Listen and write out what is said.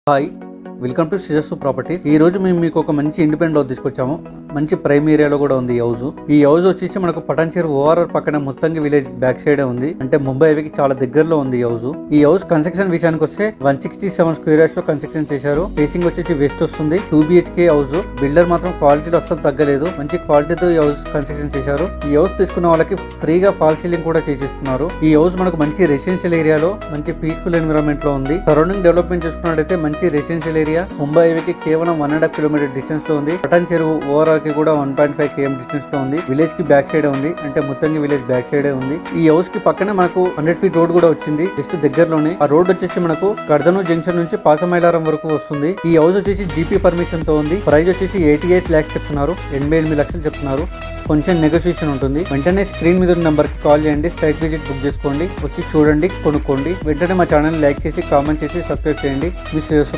Hi, welcome to Srijas properties. ఈ రోజు మేము మీకు ఒక మంచి ఇండిపెండెంట్ హౌస్ తీసుకొచ్చాము. మంచి ప్రైమ్ ఏరియాలో కూడా ఉంది ఈ హౌస్ వచ్చేసి మనకు పటాన్చేరు ఓఆర్ఆర్ పక్కన ముత్తంగి విలేజ్ బ్యాక్ సైడ్ ఉంది. అంటే ముంబై హైవేకి చాలా దగ్గరలో ఉంది ఈ హౌస్ కన్స్ట్రక్షన్ విషయానికి వస్తే 167 స్క్వేర్ యార్డ్స్ లో కన్స్ట్రక్షన్ చేశారు. ఫేసింగ్ వచ్చేసి వెస్ట్ వస్తుంది. 2 BHK హౌస్. బిల్డర్ మాత్రం క్వాలిటీలో అస్సలు తగ్గలేదు. మంచి క్వాలిటీతో ఈ హౌస్ కన్స్ట్రక్షన్ చేశారు. ఈ హౌస్ తీసుకున్న వాళ్ళకి ఫ్రీగా ఫాల్ సీలింగ్ కూడా చేసిస్తున్నారు. ఈ హౌస్ మనకు మంచి రెసిడెన్షియల్ ఏరియాలో మంచి పీస్ఫుల్ ఎన్విరాన్మెంట్ లో ఉంది. సరౌండింగ్ డెవలప్మెంట్ చూసుకున్నట్లయితే మంచి రెసిడెన్షియల్ ఏరియా. ముంబై హైవేకి కేవలం 1.5 కిలోమీటర్ డిస్టెన్స్ లో ఉంది. పటాన్చేరు ఓఆర్ఆర్ కి కూడా 1.5 km డిస్టెన్స్ లో ఉంది. విలేజ్ కి బ్యాక్ సైడ్ ఉంది. అంటే ముత్తంగి విలేజ్ బ్యాక్ సైడ్ ఉంది. ఈ హౌస్ కి పక్కనే మనకు 100 feet రోడ్ కూడా వచ్చింది. జస్ట్ దగ్గరలోనే. ఆ రోడ్ వచ్చేసి మనకు కర్దనూర్ జంక్షన్ నుంచి పాసమైలారం వరకు వస్తుంది. ఈ హౌస్ వచ్చేసి జీపీ పర్మిషన్ తో ఉంది. ప్రైస్ వచ్చేసి 88 lakhs చెప్తున్నారు. 88 లక్షలు చెప్తున్నారు. కొంచెం నెగోషియేషన్ ఉంటుంది. వెంటనే స్క్రీన్ మీద ఉన్న నెంబర్ కి కాల్ చేయండి. సైట్ విజిట్ బుక్ చేసుకోండి. వచ్చి చూడండి, కొనుక్కోండి. వెంటనే మా ఛానల్ లైక్ చేసి కామెంట్ చేసి సబ్స్క్రైబ్ చేయండి. మీ